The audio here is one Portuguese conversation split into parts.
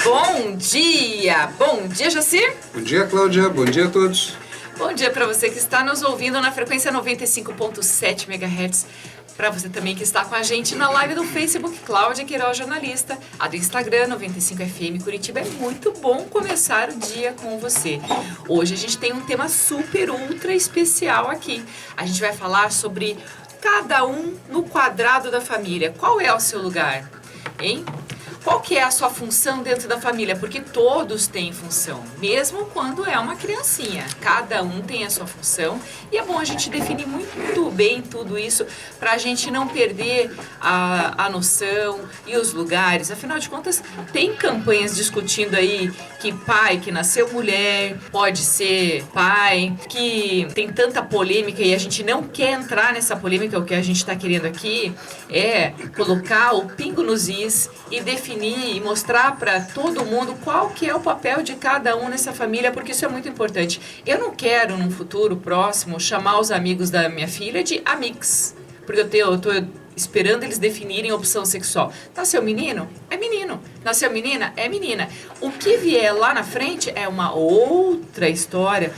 Bom dia! Bom dia, Jacir! Bom dia, Cláudia. Bom dia a todos. Bom dia para você que está nos ouvindo na frequência 95.7 MHz. Para você também que está com a gente na live do Facebook, Cláudia Queiroz, jornalista. A do Instagram, 95FM Curitiba. É muito bom começar o dia com você. Hoje a gente tem um tema super, ultra especial aqui. A gente vai falar sobre cada um no quadrado da família. Qual é o seu lugar? Hein? Qual que é a sua função dentro da família? Porque todos têm função, mesmo quando é uma criancinha. Cada um tem a sua função e é bom a gente definir muito bem tudo isso para a gente não perder a noção e os lugares. Afinal de contas, tem campanhas discutindo aí que pai que nasceu mulher pode ser pai, que tem tanta polêmica e a gente não quer entrar nessa polêmica. O que a gente está querendo aqui é colocar o pingo nos is e definir e mostrar para todo mundo qual que é o papel de cada um nessa família, porque isso é muito importante. Eu não quero, num futuro próximo, chamar os amigos da minha filha de amigos, porque eu tô esperando eles definirem opção sexual. Nasceu menino? É menino. Nasceu menina? É menina. O que vier lá na frente é uma outra história.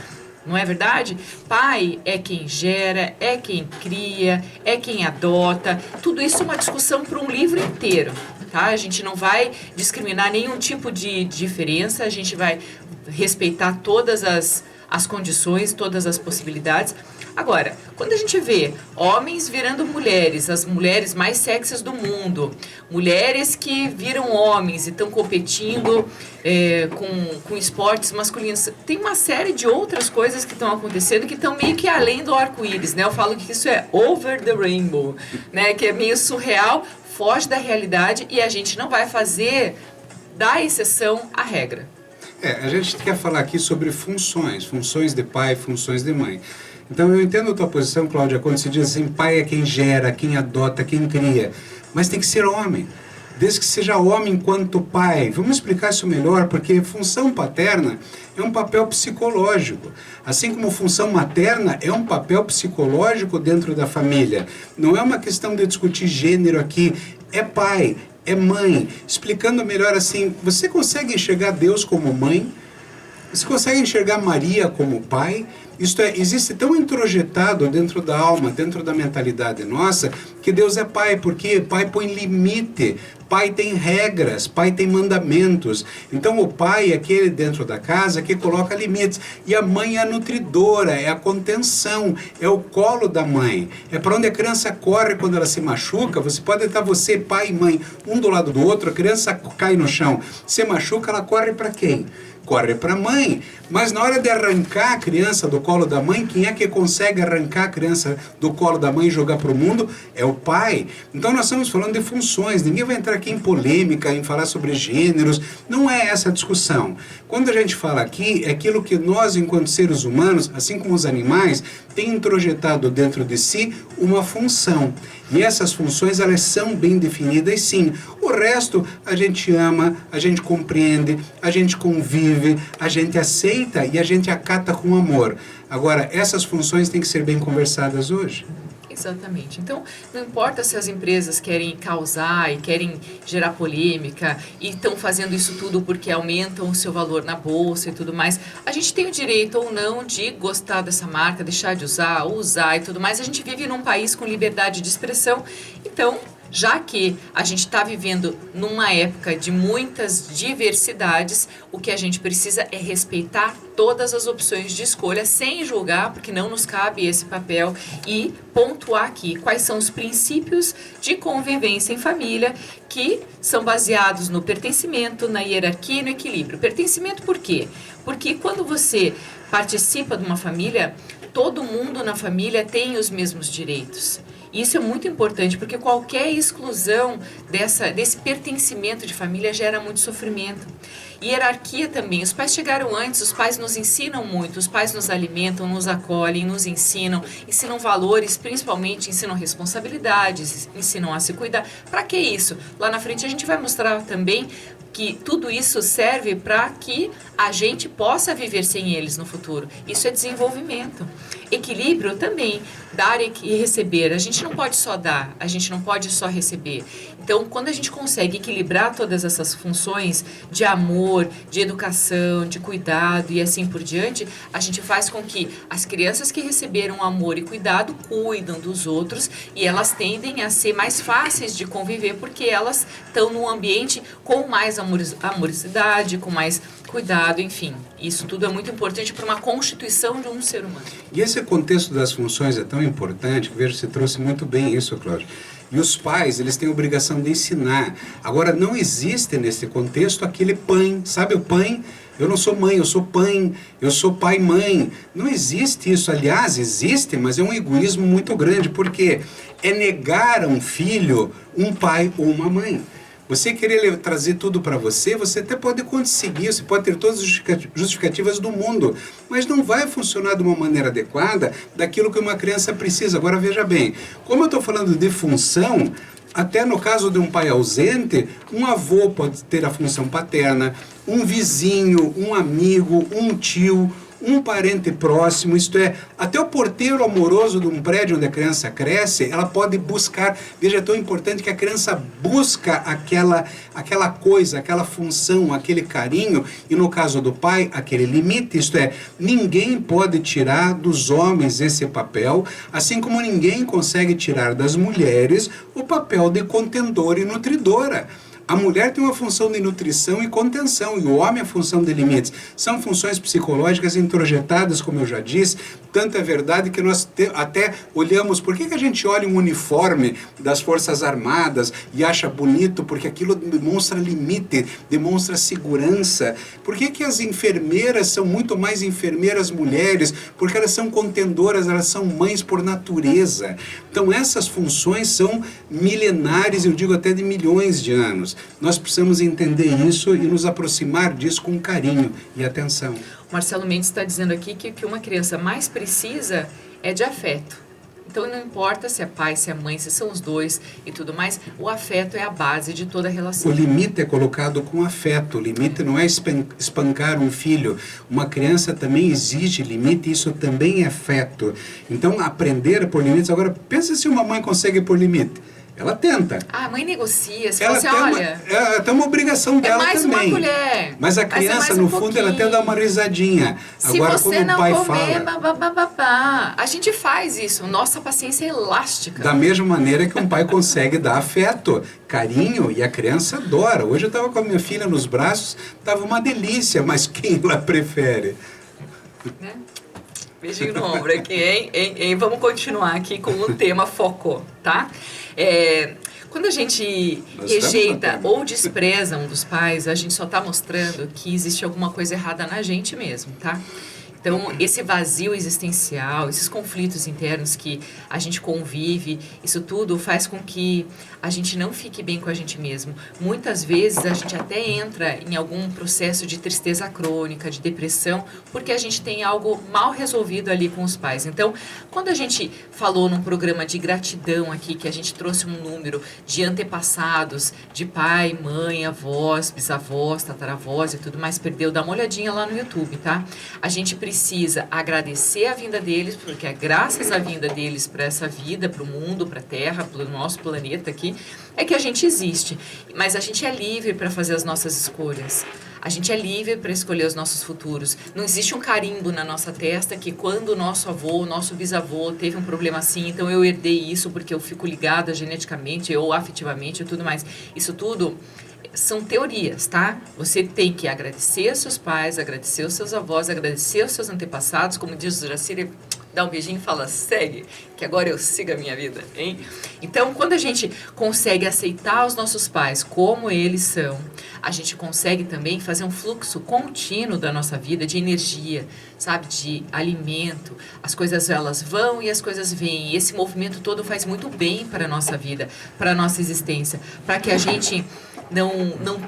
Não é verdade? Pai é quem gera, é quem cria, é quem adota. Tudo isso é uma discussão para um livro inteiro. Tá? A gente não vai discriminar nenhum tipo de diferença, a gente vai respeitar todas as condições, todas as possibilidades. Agora, quando a gente vê homens virando mulheres, as mulheres mais sexys do mundo, mulheres que viram homens e estão competindo com esportes masculinos, tem uma série de outras coisas que estão acontecendo que estão meio que além do arco-íris, né? Eu falo que isso é over the rainbow, né? Que é meio surreal, foge da realidade e a gente não vai fazer da exceção a regra. A gente quer falar aqui sobre funções de pai, funções de mãe. Então eu entendo a tua posição, Cláudia, quando se diz assim, pai é quem gera, quem adota, quem cria, mas tem que ser homem. Desde que seja homem enquanto pai. Vamos explicar isso melhor, porque função paterna é um papel psicológico. Assim como função materna é um papel psicológico dentro da família. Não é uma questão de discutir gênero aqui. É pai, é mãe. Explicando melhor assim, você consegue enxergar Deus como mãe? Você consegue enxergar Maria como pai? Isto é, existe tão introjetado dentro da alma, dentro da mentalidade nossa, que Deus é pai, porque pai põe limite, pai tem regras, pai tem mandamentos. Então o pai é aquele dentro da casa que coloca limites. E a mãe é a nutridora, é a contenção, é o colo da mãe. É para onde a criança corre quando ela se machuca. Você pode estar você, pai e mãe, um do lado do outro, a criança cai no chão. Se machuca, ela corre para quem? Corre para a mãe, mas na hora de arrancar a criança do colo da mãe, quem é que consegue arrancar a criança do colo da mãe e jogar para o mundo? É o pai. Então nós estamos falando de funções, ninguém vai entrar aqui em polêmica, em falar sobre gêneros, não é essa a discussão. Quando a gente fala aqui, é aquilo que nós, enquanto seres humanos, assim como os animais, tem introjetado dentro de si uma função. E essas funções, elas são bem definidas, sim. O resto, a gente ama, a gente compreende, a gente convive, a gente aceita e a gente acata com amor. Agora, essas funções têm que ser bem conversadas hoje. Exatamente. Então, não importa se as empresas querem causar e querem gerar polêmica e estão fazendo isso tudo porque aumentam o seu valor na bolsa e tudo mais, a gente tem o direito ou não de gostar dessa marca, deixar de usar e tudo mais. A gente vive num país com liberdade de expressão, então, já que a gente está vivendo numa época de muitas diversidades, o que a gente precisa é respeitar todas as opções de escolha sem julgar, porque não nos cabe esse papel, e pontuar aqui quais são os princípios de convivência em família que são baseados no pertencimento, na hierarquia e no equilíbrio. Pertencimento por quê? Porque quando você participa de uma família, todo mundo na família tem os mesmos direitos. Isso é muito importante, porque qualquer exclusão desse pertencimento de família gera muito sofrimento. Hierarquia também. Os pais chegaram antes, os pais nos ensinam muito, os pais nos alimentam, nos acolhem, nos ensinam valores, principalmente ensinam responsabilidades, ensinam a se cuidar. Para que isso? Lá na frente a gente vai mostrar também que tudo isso serve para que a gente possa viver sem eles no futuro. Isso é desenvolvimento. Equilíbrio também, dar e receber. A gente não pode só dar, a gente não pode só receber. Então, quando a gente consegue equilibrar todas essas funções de amor, de educação, de cuidado e assim por diante, a gente faz com que as crianças que receberam amor e cuidado cuidam dos outros e elas tendem a ser mais fáceis de conviver porque elas estão num ambiente com mais amorosidade, com mais cuidado, enfim. Isso tudo é muito importante para uma constituição de um ser humano. E esse contexto das funções é tão importante, que vejo que você trouxe muito bem isso, Cláudia. E os pais, eles têm a obrigação de ensinar. Agora, não existe nesse contexto aquele pai, sabe o pai? Eu não sou mãe, eu sou pai, eu sou pai e mãe. Não existe isso. Aliás, existe, mas é um egoísmo muito grande, porque é negar a um filho um pai ou uma mãe. Você querer trazer tudo para você, você até pode conseguir, você pode ter todas as justificativas do mundo, mas não vai funcionar de uma maneira adequada daquilo que uma criança precisa. Agora veja bem, como eu estou falando de função, até no caso de um pai ausente, um avô pode ter a função paterna, um vizinho, um amigo, um tio, um parente próximo, isto é, até o porteiro amoroso de um prédio onde a criança cresce, ela pode buscar, veja, é tão importante que a criança busca aquela coisa, aquela função, aquele carinho, e no caso do pai, aquele limite, isto é, ninguém pode tirar dos homens esse papel, assim como ninguém consegue tirar das mulheres o papel de contendora e nutridora. A mulher tem uma função de nutrição e contenção, e o homem a função de limites. São funções psicológicas introjetadas, como eu já disse. Tanto é verdade que nós até olhamos, por que a gente olha um uniforme das Forças Armadas e acha bonito? Porque aquilo demonstra limite, demonstra segurança. Por que as enfermeiras são muito mais enfermeiras mulheres? Porque elas são contendoras, elas são mães por natureza. Então essas funções são milenares, eu digo até de milhões de anos. Nós precisamos entender isso e nos aproximar disso com carinho e atenção. O Marcelo Mendes está dizendo aqui que o que uma criança mais precisa é de afeto. Então não importa se é pai, se é mãe, se são os dois e tudo mais, o afeto é a base de toda a relação. O limite é colocado com afeto, o limite não é espancar um filho. Uma criança também exige limite, isso também é afeto. Então aprender a pôr limites, agora pensa se uma mãe consegue pôr limite. Ela tenta. A mãe negocia, se ela você olha... Ela tem uma obrigação dela mais também. Uma colher. Mas a criança, no fundo, ela até dá uma risadinha. Se agora, você quando não o pai comer, fala... A gente faz isso. Nossa paciência é elástica. Da mesma maneira que um pai consegue dar afeto, carinho, e a criança adora. Hoje eu estava com a minha filha nos braços, estava uma delícia, mas quem ela prefere? Né? Beijinho no ombro aqui, hein? Vamos continuar aqui com o tema foco, tá? Quando a gente rejeita ou despreza um dos pais, a gente só está mostrando que existe alguma coisa errada na gente mesmo, tá? Então, esse vazio existencial, esses conflitos internos que a gente convive, isso tudo faz com que a gente não fique bem com a gente mesmo. Muitas vezes a gente até entra em algum processo de tristeza crônica, de depressão, porque a gente tem algo mal resolvido ali com os pais. Então, quando a gente falou num programa de gratidão aqui, que a gente trouxe um número de antepassados, de pai, mãe, avós, bisavós, tataravós e tudo mais, dá uma olhadinha lá no YouTube, tá? A gente precisa agradecer a vinda deles, porque é graças à vinda deles para essa vida, para o mundo, para a Terra, para o nosso planeta aqui, é que a gente existe. Mas a gente é livre para fazer as nossas escolhas. A gente é livre para escolher os nossos futuros. Não existe um carimbo na nossa testa que quando o nosso avô, o nosso bisavô teve um problema assim, então eu herdei isso porque eu fico ligada geneticamente ou afetivamente e tudo mais. Isso tudo são teorias, tá? Você tem que agradecer aos seus pais, agradecer aos seus avós, agradecer aos seus antepassados, como diz o Jacir, dá um beijinho e fala, segue, que agora eu sigo a minha vida, hein? Então, quando a gente consegue aceitar os nossos pais como eles são, a gente consegue também fazer um fluxo contínuo da nossa vida de energia, sabe? De alimento. As coisas, elas vão e as coisas vêm. E esse movimento todo faz muito bem para a nossa vida, para a nossa existência, para que a gente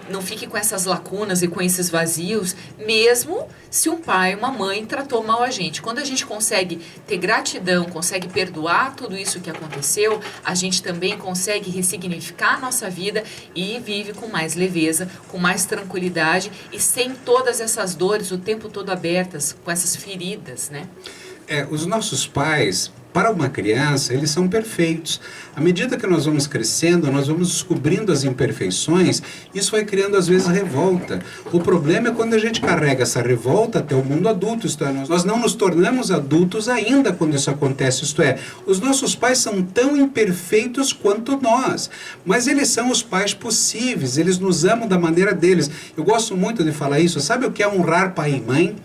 não fique com essas lacunas e com esses vazios, mesmo se um pai, uma mãe tratou mal a gente. Quando a gente consegue ter gratidão, consegue perdoar tudo isso que aconteceu, a gente também consegue ressignificar a nossa vida e vive com mais leveza, com mais tranquilidade e sem todas essas dores o tempo todo abertas, com essas feridas, né? Os nossos pais, para uma criança, eles são perfeitos. À medida que nós vamos crescendo, nós vamos descobrindo as imperfeições, isso vai criando às vezes revolta. O problema é quando a gente carrega essa revolta até o mundo adulto, isto é, nós não nos tornamos adultos ainda quando isso acontece, isto é, os nossos pais são tão imperfeitos quanto nós, mas eles são os pais possíveis, eles nos amam da maneira deles. Eu gosto muito de falar isso, sabe o que é honrar pai e mãe?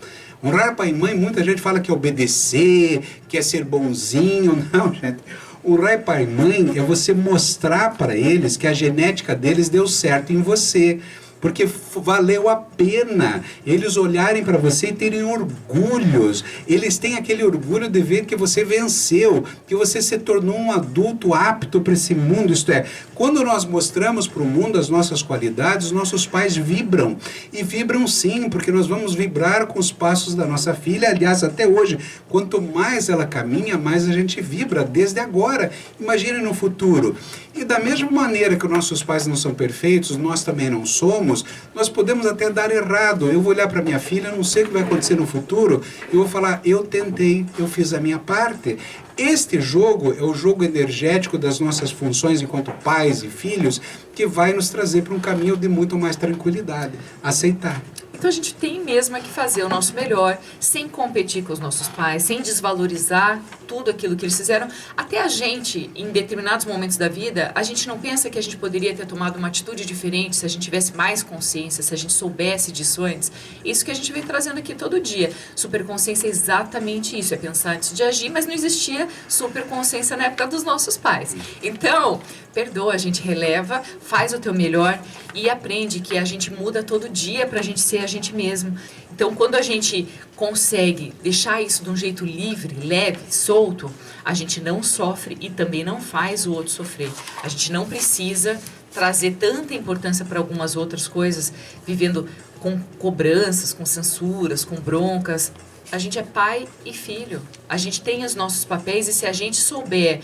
Honrar pai e mãe, muita gente fala que é obedecer, que é ser bonzinho. Não, gente. Honrar pai e mãe é você mostrar para eles que a genética deles deu certo em você. Porque valeu a pena eles olharem para você e terem orgulhos. Eles têm aquele orgulho de ver que você venceu, que você se tornou um adulto apto para esse mundo. Isto é, quando nós mostramos para o mundo as nossas qualidades, nossos pais vibram. E vibram sim, porque nós vamos vibrar com os passos da nossa filha. Aliás, até hoje, quanto mais ela caminha, mais a gente vibra desde agora. Imagine no futuro. E da mesma maneira que os nossos pais não são perfeitos, nós também não somos, nós podemos até dar errado. Eu vou olhar para minha filha, não sei o que vai acontecer no futuro, eu vou falar, eu tentei, eu fiz a minha parte. Este jogo é o jogo energético das nossas funções enquanto pais e filhos, que vai nos trazer para um caminho de muito mais tranquilidade. Aceitar. Então a gente tem mesmo que fazer o nosso melhor, sem competir com os nossos pais, sem desvalorizar tudo aquilo que eles fizeram. Até a gente, em determinados momentos da vida, a gente não pensa que a gente poderia ter tomado uma atitude diferente se a gente tivesse mais consciência, se a gente soubesse disso antes. Isso que a gente vem trazendo aqui todo dia. Superconsciência é exatamente isso, é pensar antes de agir, mas não existia superconsciência na época dos nossos pais. Então, perdoa, a gente releva, faz o teu melhor e aprende que a gente muda todo dia pra gente ser a gente mesmo. Então, quando a gente consegue deixar isso de um jeito livre, leve, solto, a gente não sofre e também não faz o outro sofrer. A gente não precisa trazer tanta importância para algumas outras coisas, vivendo com cobranças, com censuras, com broncas. A gente é pai e filho. A gente tem os nossos papéis e se a gente souber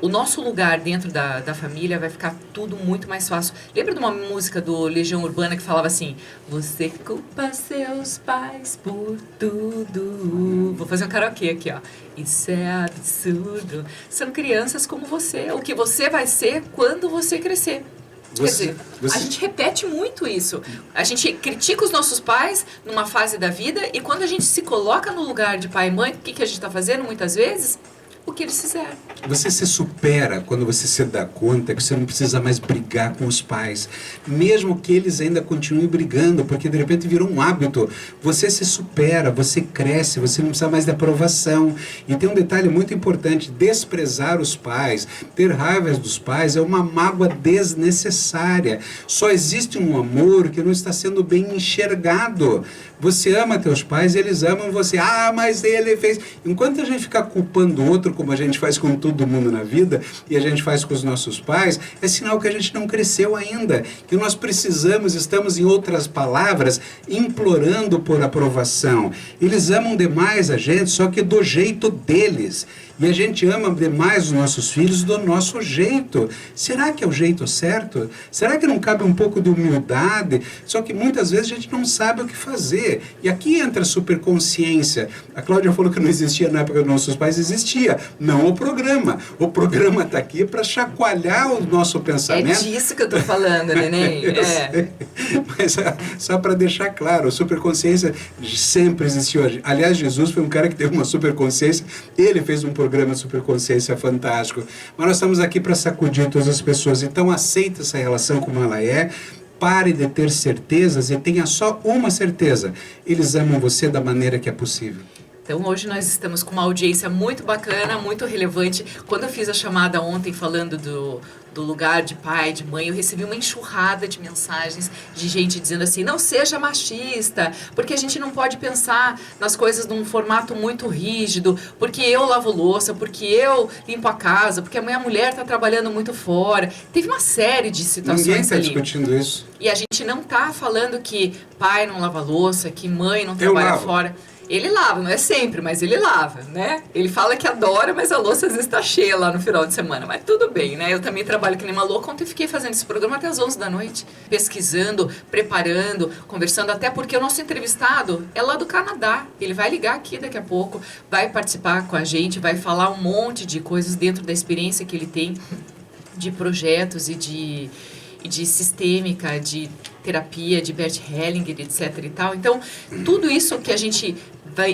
o nosso lugar dentro da família, vai ficar tudo muito mais fácil. Lembra de uma música do Legião Urbana que falava assim: você culpa seus pais por tudo. Vou fazer um karaokê aqui, ó. Isso é absurdo. São crianças como você. O que você vai ser quando você crescer. Quer dizer, a gente repete muito isso. A gente critica os nossos pais numa fase da vida e quando a gente se coloca no lugar de pai e mãe, o que a gente está fazendo muitas vezes? O que eles fizeram. Você se supera quando você se dá conta que você não precisa mais brigar com os pais, mesmo que eles ainda continuem brigando, porque de repente virou um hábito. Você se supera, você cresce, você não precisa mais de aprovação. E tem um detalhe muito importante: desprezar os pais, ter raiva dos pais é uma mágoa desnecessária. Só existe um amor que não está sendo bem enxergado. Você ama teus pais, eles amam você. Ah, mas ele fez... Enquanto a gente ficar culpando o outro, como a gente faz com todo mundo na vida, e a gente faz com os nossos pais, é sinal que a gente não cresceu ainda, que nós precisamos, estamos, em outras palavras, implorando por aprovação. Eles amam demais a gente, só que do jeito deles. E a gente ama demais os nossos filhos do nosso jeito. Será que é o jeito certo? Será que não cabe um pouco de humildade? Só que muitas vezes a gente não sabe o que fazer. E aqui entra a superconsciência. A Cláudia falou que não existia na época dos nossos pais. Existia. Não o programa. O programa está aqui para chacoalhar o nosso pensamento. É disso que eu estou falando, neném. Mas só para deixar claro, a superconsciência sempre existiu. Aliás, Jesus foi um cara que teve uma superconsciência. Ele fez um programa de superconsciência fantástico. Mas nós estamos aqui para sacudir todas as pessoas. Então aceita essa relação como ela é. Pare de ter certezas e tenha só uma certeza: eles amam você da maneira que é possível. Então hoje nós estamos com uma audiência muito bacana, muito relevante. Quando eu fiz a chamada ontem falando do lugar de pai, de mãe, eu recebi uma enxurrada de mensagens de gente dizendo assim: não seja machista, porque a gente não pode pensar nas coisas num formato muito rígido, porque eu lavo louça, porque eu limpo a casa, porque a minha mulher está trabalhando muito fora. Teve uma série de situações ali. Ninguém está discutindo isso. E a gente não está falando que pai não lava louça, que mãe não trabalha fora. Ele lava, não é sempre, mas ele lava, né? Ele fala que adora, mas a louça às vezes está cheia lá no final de semana. Mas tudo bem, né? Eu também trabalho que nem uma louca. Ontem eu fiquei fazendo esse programa até as 11 da noite, pesquisando, preparando, conversando, até porque o nosso entrevistado é lá do Canadá. Ele vai ligar aqui daqui a pouco, vai participar com a gente, vai falar um monte de coisas dentro da experiência que ele tem de projetos e de sistêmica, de terapia, de Bert Hellinger, etc. e tal. Então, tudo isso que a gente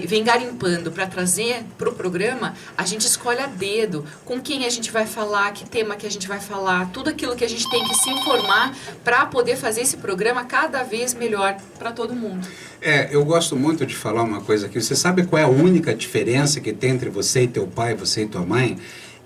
vem garimpando para trazer para o programa, a gente escolhe a dedo com quem a gente vai falar, que tema que a gente vai falar, tudo aquilo que a gente tem que se informar para poder fazer esse programa cada vez melhor para todo mundo. Eu gosto muito de falar uma coisa aqui. Você sabe qual é a única diferença que tem entre você e teu pai, você e tua mãe?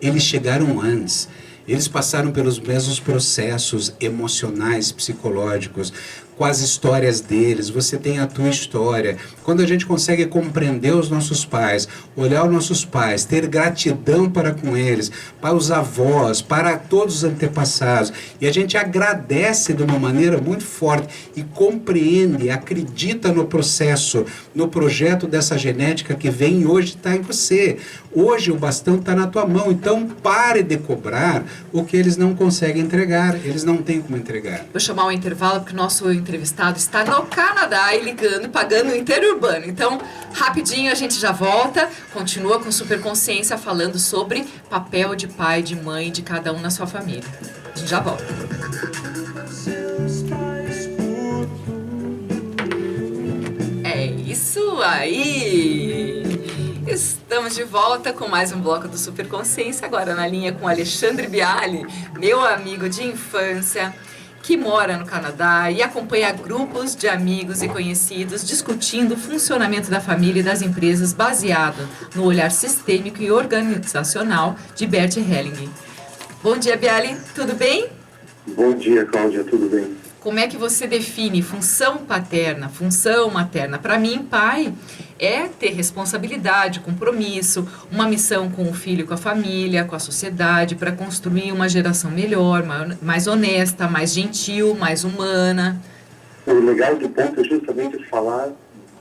Eles chegaram antes. Eles passaram pelos mesmos processos emocionais, psicológicos, com as histórias deles. Você tem a tua história. Quando a gente consegue compreender os nossos pais, olhar os nossos pais, ter gratidão para com eles, para os avós, para todos os antepassados, e a gente agradece de uma maneira muito forte e compreende, acredita no processo, no projeto dessa genética que vem e hoje está em você. Hoje o bastão está na tua mão, então pare de cobrar o que eles não conseguem entregar, eles não têm como entregar. Vou chamar um intervalo porque o nosso entrevistado está no Canadá e ligando, pagando o interurbano. Então, rapidinho a gente já volta, continua com Superconsciência falando sobre papel de pai, de mãe, de cada um na sua família. A gente já volta. É isso aí! Estamos de volta com mais um bloco do Superconsciência, agora na linha com Alexandre Bialy, meu amigo de infância, que mora no Canadá e acompanha grupos de amigos e conhecidos discutindo o funcionamento da família e das empresas baseado no olhar sistêmico e organizacional de Bert Hellinger. Bom dia, Bialy, tudo bem? Bom dia, Cláudia, tudo bem? Como é que você define função paterna, função materna? Para mim, pai é ter responsabilidade, compromisso, uma missão com o filho, com a família, com a sociedade, para construir uma geração melhor, mais honesta, mais gentil, mais humana. O legal do ponto é justamente falar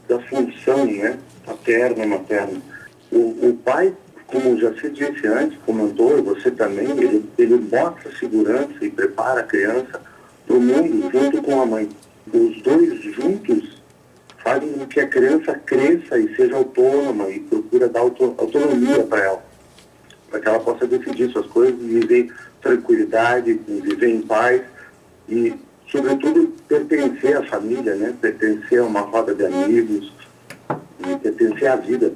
da função, né, paterna e materna. O pai, como já se disse antes, comentou, você também, ele mostra segurança e prepara a criança para o mundo junto com a mãe. Os dois juntos fazem com que a criança cresça e seja autônoma e procura dar autonomia para ela, para que ela possa decidir suas coisas e viver tranquilidade, viver em paz e, sobretudo, pertencer à família, né? Pertencer a uma roda de amigos e pertencer à vida.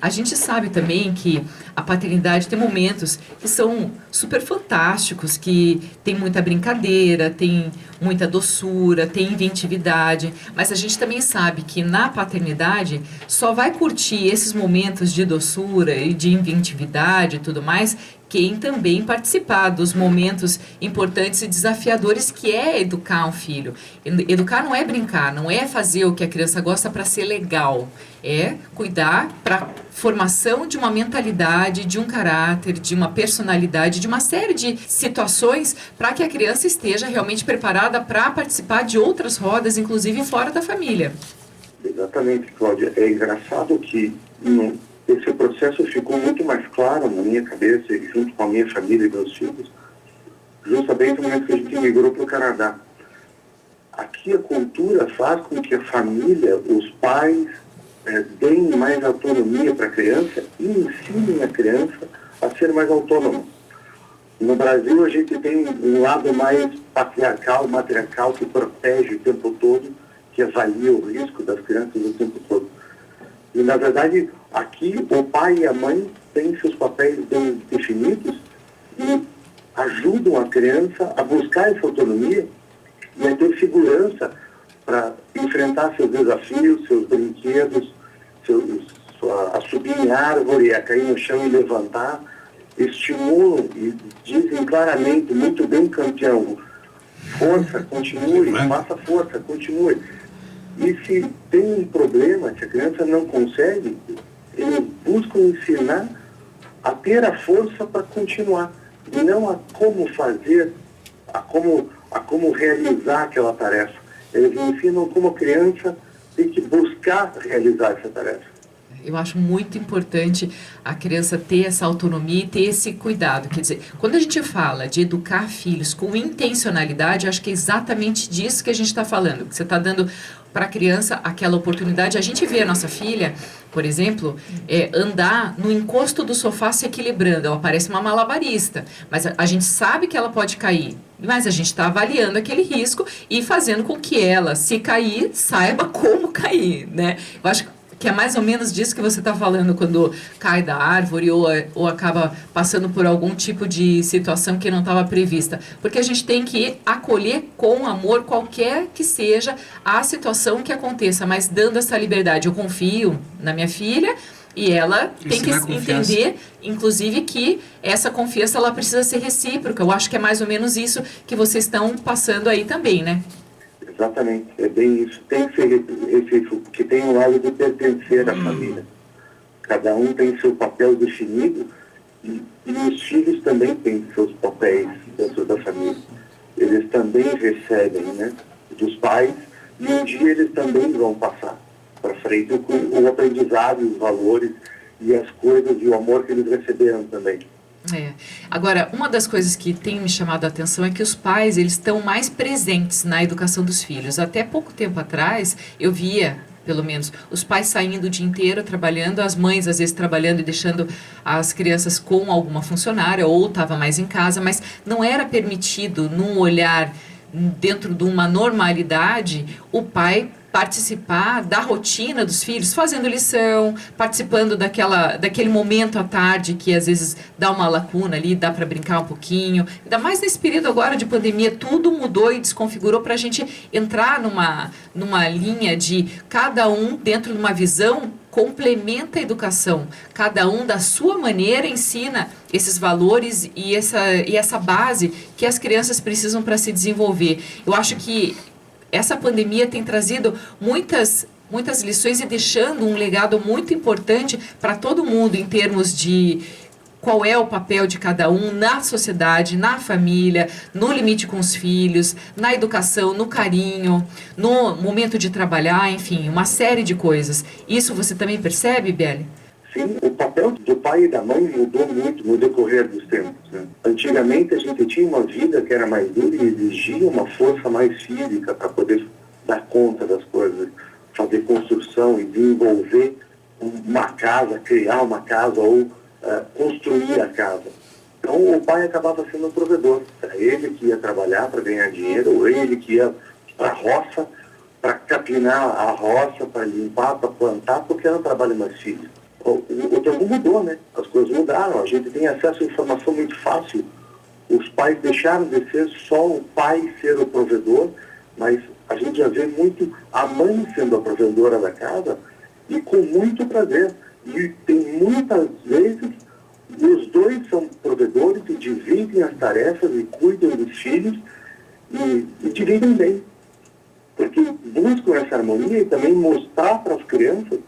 A gente sabe também que a paternidade tem momentos que são super fantásticos, que tem muita brincadeira, tem muita doçura, tem inventividade, mas a gente também sabe que na paternidade só vai curtir esses momentos de doçura e de inventividade e tudo mais quem também participar dos momentos importantes e desafiadores que é educar um filho. Educar não é brincar, não é fazer o que a criança gosta para ser legal, é cuidar para formação de uma mentalidade, de um caráter, de uma personalidade, de uma série de situações para que a criança esteja realmente preparada para participar de outras rodas, inclusive fora da família. Exatamente, Cláudia. É engraçado que esse processo ficou muito mais claro na minha cabeça e junto com a minha família e meus filhos, justamente no momento que a gente migrou para o Canadá. Aqui a cultura faz com que a família, os pais, deem mais autonomia para a criança e ensinem a criança a ser mais autônoma. No Brasil a gente tem um lado mais patriarcal, matriarcal, que protege o tempo todo, que avalia o risco das crianças o tempo todo. E, na verdade, aqui o pai e a mãe têm seus papéis bem definidos e ajudam a criança a buscar essa autonomia e a ter segurança para enfrentar seus desafios, seus brinquedos, a subir em árvore, a cair no chão e levantar. Estimulam e dizem claramente, muito bem, campeão, força, continue, faça força, continue. E se tem um problema, se a criança não consegue, eles buscam ensinar a ter a força para continuar, e não a como fazer, a como realizar aquela tarefa. Eles ensinam como a criança tem que buscar realizar essa tarefa. Eu acho muito importante a criança ter essa autonomia e ter esse cuidado. Quer dizer, quando a gente fala de educar filhos com intencionalidade, eu acho que é exatamente disso que a gente está falando. Que você está dando para a criança aquela oportunidade. A gente vê a nossa filha, por exemplo, andar no encosto do sofá se equilibrando. Ela parece uma malabarista, mas a gente sabe que ela pode cair. Mas a gente está avaliando aquele risco e fazendo com que ela, se cair, saiba como cair, né? Eu acho que é mais ou menos disso que você está falando quando cai da árvore ou acaba passando por algum tipo de situação que não estava prevista. Porque a gente tem que acolher com amor qualquer que seja a situação que aconteça, mas dando essa liberdade. Eu confio na minha filha e ela tem que entender, inclusive, que essa confiança ela precisa ser recíproca. Eu acho que é mais ou menos isso que vocês estão passando aí também, né? Exatamente, é bem isso. Tem que ser que tem um lado de pertencer à família. Cada um tem seu papel definido e os filhos também têm seus papéis dentro da família. Eles também recebem, né, dos pais e um dia eles também vão passar para frente o aprendizado, os valores e as coisas e o amor que eles receberam também. Agora, uma das coisas que tem me chamado a atenção é que os pais, eles estão mais presentes na educação dos filhos. Até pouco tempo atrás, eu via, pelo menos, os pais saindo o dia inteiro trabalhando, as mães às vezes trabalhando e deixando as crianças com alguma funcionária, ou estava mais em casa, mas não era permitido, num olhar dentro de uma normalidade, o pai participar da rotina dos filhos, fazendo lição, participando daquele momento à tarde que às vezes dá uma lacuna ali, dá para brincar um pouquinho. Ainda mais nesse período agora de pandemia, tudo mudou e desconfigurou para a gente entrar numa linha de cada um dentro de uma visão complementa a educação. Cada um da sua maneira ensina esses valores e essa base que as crianças precisam para se desenvolver. Eu acho que essa pandemia tem trazido muitas lições e deixando um legado muito importante para todo mundo em termos de qual é o papel de cada um na sociedade, na família, no limite com os filhos, na educação, no carinho, no momento de trabalhar, enfim, uma série de coisas. Isso você também percebe, Bieli? Sim, o papel do pai e da mãe mudou muito no decorrer dos tempos, né? Antigamente a gente tinha uma vida que era mais dura e exigia uma força mais física para poder dar conta das coisas, fazer construção e desenvolver uma casa, criar uma casa ou construir a casa. Então o pai acabava sendo um provedor. Era ele que ia trabalhar para ganhar dinheiro, ou ele que ia para a roça, para capinar a roça, para limpar, para plantar, porque era um trabalho mais físico. O tempo mudou, né? As coisas mudaram, a gente tem acesso à informação muito fácil. Os pais deixaram de ser só o pai ser o provedor, mas a gente já vê muito a mãe sendo a provedora da casa e com muito prazer. E tem muitas vezes os dois são provedores e dividem as tarefas e cuidam dos filhos e dividem bem. Porque buscam essa harmonia e também mostrar para as crianças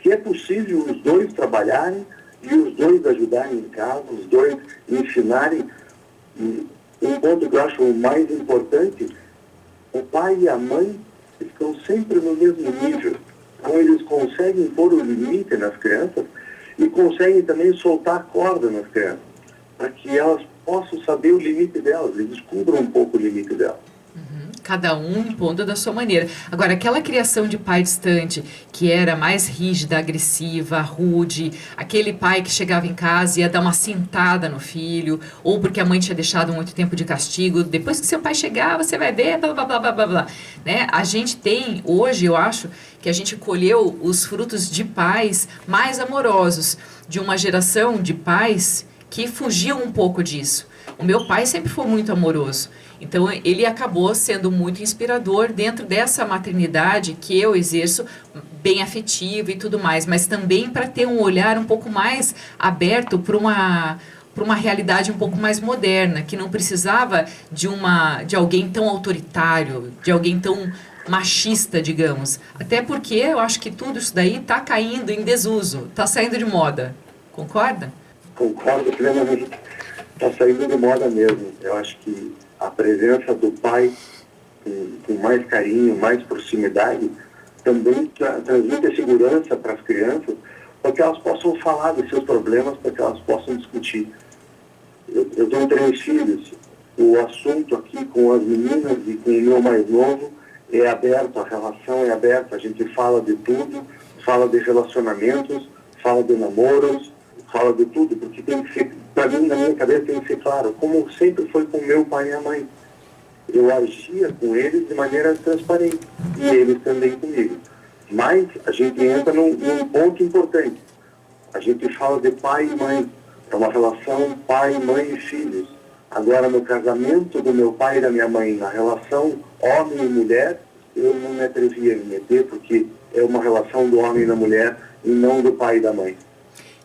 que é possível os dois trabalharem e os dois ajudarem em casa, os dois ensinarem. E um ponto que eu acho o mais importante, o pai e a mãe estão sempre no mesmo nível. Então eles conseguem pôr o limite nas crianças e conseguem também soltar a corda nas crianças, para que elas possam saber o limite delas e descubram um pouco o limite delas. Cada um impondo da sua maneira. Agora, aquela criação de pai distante, que era mais rígida, agressiva, rude, aquele pai que chegava em casa e ia dar uma cintada no filho, ou porque a mãe tinha deixado muito tempo de castigo, depois que seu pai chegar, você vai ver, blá, blá, blá, blá, blá, blá. Né? A gente tem, hoje, eu acho, que a gente colheu os frutos de pais mais amorosos, de uma geração de pais que fugiam um pouco disso. O meu pai sempre foi muito amoroso. Então, ele acabou sendo muito inspirador dentro dessa maternidade que eu exerço, bem afetiva e tudo mais, mas também para ter um olhar um pouco mais aberto para uma realidade um pouco mais moderna, que não precisava de alguém tão autoritário, de alguém tão machista, digamos. Até porque eu acho que tudo isso daí está caindo em desuso, está saindo de moda. Concorda? Concordo plenamente. Está saindo de moda mesmo. Eu acho que a presença do pai com mais carinho, mais proximidade, também transmite segurança para as crianças, para que elas possam falar dos seus problemas, para que elas possam discutir. Eu tenho 3 filhos, o assunto aqui com as meninas e com o meu mais novo é aberto, a relação é aberta, a gente fala de tudo, fala de relacionamentos, fala de namoros, fala de tudo, porque tem que ser, para mim, na minha cabeça, tem que ser claro, como sempre foi com meu pai e a mãe. Eu agia com eles de maneira transparente, e eles também comigo. Mas a gente entra num ponto importante. A gente fala de pai e mãe, é uma relação pai, mãe e filhos. Agora, no casamento do meu pai e da minha mãe, na relação homem e mulher, eu não me atrevia a me meter, porque é uma relação do homem e da mulher, e não do pai e da mãe.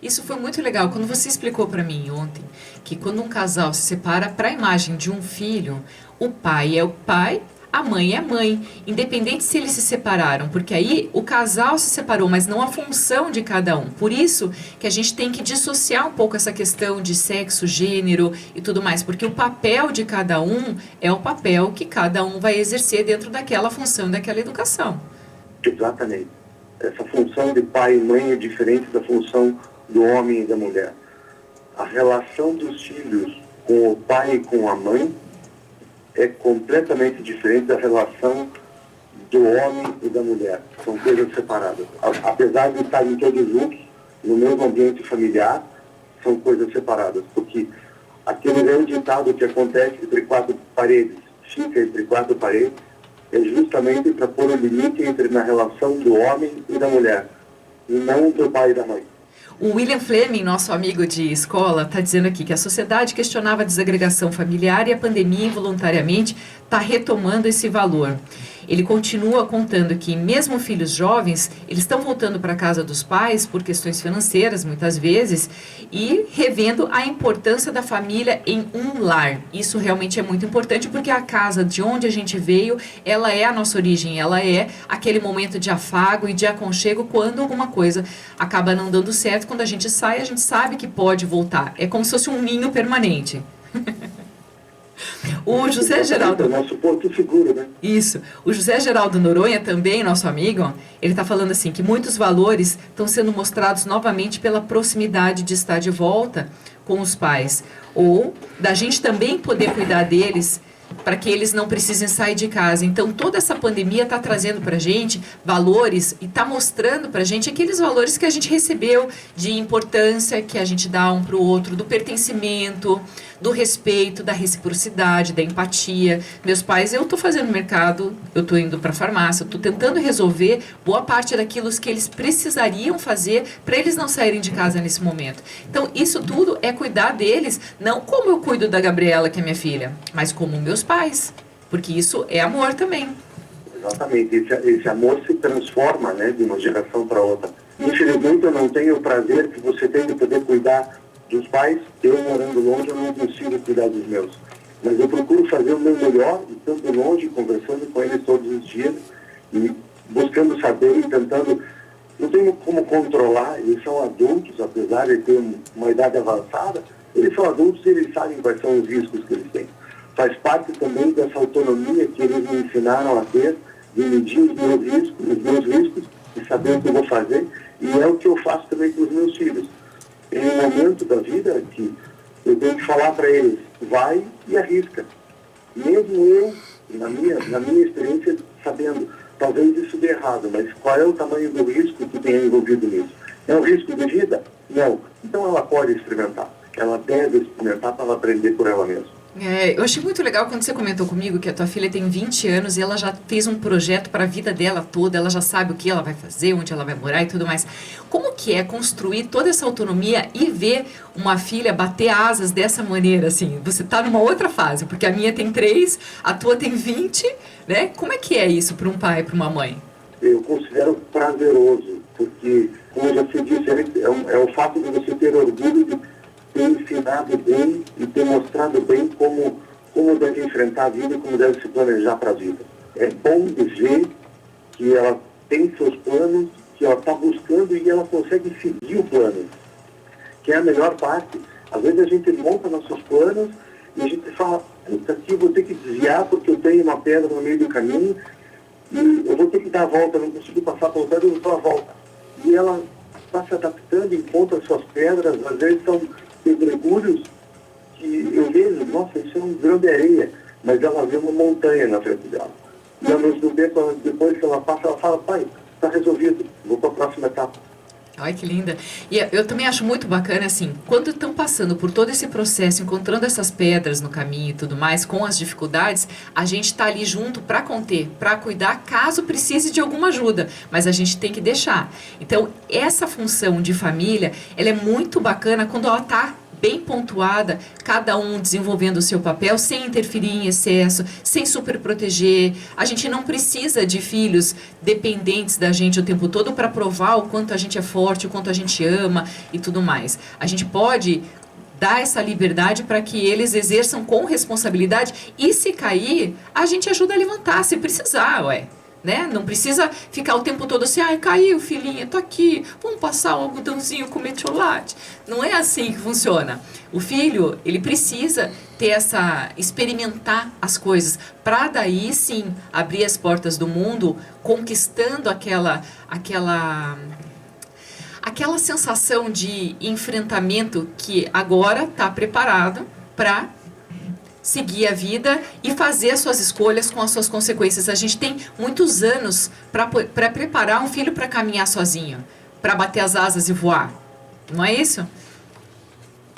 Isso foi muito legal. Quando você explicou para mim ontem que quando um casal se separa, para a imagem de um filho, o pai é o pai, a mãe é a mãe, independente se eles se separaram, porque aí o casal se separou, mas não a função de cada um. Por isso que a gente tem que dissociar um pouco essa questão de sexo, gênero e tudo mais, porque o papel de cada um é o papel que cada um vai exercer dentro daquela função, daquela educação. Exatamente. Essa função de pai e mãe é diferente da função do homem e da mulher. A relação dos filhos com o pai e com a mãe é completamente diferente da relação do homem e da mulher. São coisas separadas. Apesar de estarem todos juntos, no mesmo ambiente familiar, são coisas separadas. Porque aquele grande ditado que acontece entre 4 paredes, fica entre 4 paredes, é justamente para pôr o limite na relação do homem e da mulher, e não do pai e da mãe. O William Fleming, nosso amigo de escola, está dizendo aqui que a sociedade questionava a desagregação familiar e a pandemia involuntariamente está retomando esse valor. Ele continua contando que mesmo filhos jovens, eles estão voltando para a casa dos pais por questões financeiras, muitas vezes, e revendo a importância da família em um lar. Isso realmente é muito importante porque a casa de onde a gente veio, ela é a nossa origem, ela é aquele momento de afago e de aconchego quando alguma coisa acaba não dando certo. Quando a gente sai, a gente sabe que pode voltar. É como se fosse um ninho permanente. O José Geraldo... É o nosso porto seguro, né? Isso. O José Geraldo Noronha, também nosso amigo, ele está falando assim, que muitos valores estão sendo mostrados novamente pela proximidade de estar de volta com os pais. Ou da gente também poder cuidar deles para que eles não precisem sair de casa. Então, toda essa pandemia está trazendo para a gente valores e está mostrando para a gente aqueles valores que a gente recebeu de importância que a gente dá um para o outro, do pertencimento, do respeito, da reciprocidade, da empatia. Meus pais, eu estou fazendo mercado, eu estou indo para a farmácia, eu estou tentando resolver boa parte daquilo que eles precisariam fazer para eles não saírem de casa nesse momento. Então, isso tudo é cuidar deles, não como eu cuido da Gabriela, que é minha filha, mas como meus pais, porque isso é amor também. Exatamente, esse amor se transforma, né, de uma geração para outra. Infelizmente, eu não tenho o prazer que você tem de poder cuidar dos pais. Eu, morando longe, eu não consigo cuidar dos meus. Mas eu procuro fazer o meu melhor, estando longe, conversando com eles todos os dias, e buscando saber e tentando... Não tenho como controlar, eles são adultos, apesar de ter uma idade avançada, eles são adultos e eles sabem quais são os riscos que eles têm. Faz parte também dessa autonomia que eles me ensinaram a ter, de medir os meus riscos e saber o que eu vou fazer, e é o que eu faço também com os meus filhos. Tem um momento da vida que eu tenho que falar para eles, vai e arrisca. Mesmo eu, na minha experiência, sabendo, talvez isso dê errado, mas qual é o tamanho do risco que tem envolvido nisso? É um risco de vida? Não. Então ela pode experimentar. Ela deve experimentar para ela aprender por ela mesma. Eu achei muito legal quando você comentou comigo que a tua filha tem 20 anos e ela já fez um projeto para a vida dela toda, ela já sabe o que ela vai fazer, onde ela vai morar e tudo mais. Como que é construir toda essa autonomia e ver uma filha bater asas dessa maneira, assim? Você está numa outra fase, porque a minha tem 3, a tua tem 20, né? Como é que é isso para um pai, para uma mãe? Eu considero prazeroso, porque, como já se disse, é o fato de você ter orgulho de ter ensinado bem e ter mostrado bem como deve enfrentar a vida e como deve se planejar para a vida. É bom de ver que ela tem seus planos, que ela está buscando e ela consegue seguir o plano, que é a melhor parte. Às vezes a gente monta nossos planos e a gente fala, isso aqui eu vou ter que desviar porque eu tenho uma pedra no meio do caminho, E eu vou ter que dar a volta, não consigo passar pelo pé, eu dou a volta. E ela está se adaptando, encontra suas pedras, às vezes são pedregulhos que eu vejo, nossa, isso é um grão de areia, mas ela vê uma montanha na frente dela. E ao mesmo tempo, depois que ela passa, ela fala, pai, está resolvido, vou para a próxima etapa. Ai, que linda. E eu também acho muito bacana, assim, quando estão passando por todo esse processo, encontrando essas pedras no caminho e tudo mais, com as dificuldades, a gente está ali junto para conter, para cuidar, caso precise de alguma ajuda, mas a gente tem que deixar. Então, essa função de família, ela é muito bacana quando ela está bem pontuada, cada um desenvolvendo o seu papel, sem interferir em excesso, sem super proteger. A gente não precisa de filhos dependentes da gente o tempo todo para provar o quanto a gente é forte, o quanto a gente ama e tudo mais. A gente pode dar essa liberdade para que eles exerçam com responsabilidade e, se cair, a gente ajuda a levantar, se precisar, ué. Né? Não precisa ficar o tempo todo assim, ai, caiu, filhinha, tô aqui, vamos passar um algodãozinho com metiolate. Não é assim que funciona. O filho, ele precisa ter experimentar as coisas, para daí sim abrir as portas do mundo, conquistando aquela sensação de enfrentamento que agora está preparado para seguir a vida e fazer as suas escolhas com as suas consequências. A gente tem muitos anos para preparar um filho para caminhar sozinho, para bater as asas e voar. Não é isso?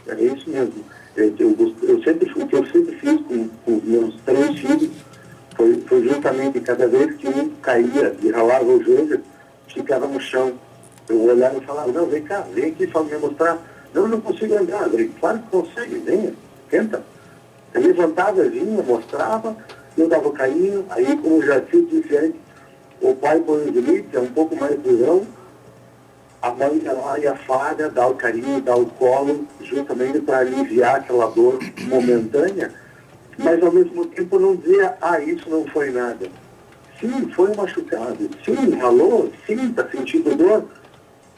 É isso mesmo. O que eu sempre fiz com os meus 3 filhos foi justamente cada vez que um caía e ralava o joelho, ficava no chão. Eu olhava e falava, não, vem cá, vem aqui, só me mostrar. Não consigo andar. Eu falei, claro que consegue, venha, tenta. Eu levantava, vinha, mostrava, eu dava o carinho, aí como já disse antes, o pai põe os limites, é um pouco mais durão, a mãe ia lá e afaga, dá o carinho, dá o colo, justamente para aliviar aquela dor momentânea, mas ao mesmo tempo não dizer, isso não foi nada. Sim, foi machucado, sim, ralou, sim, está sentindo dor.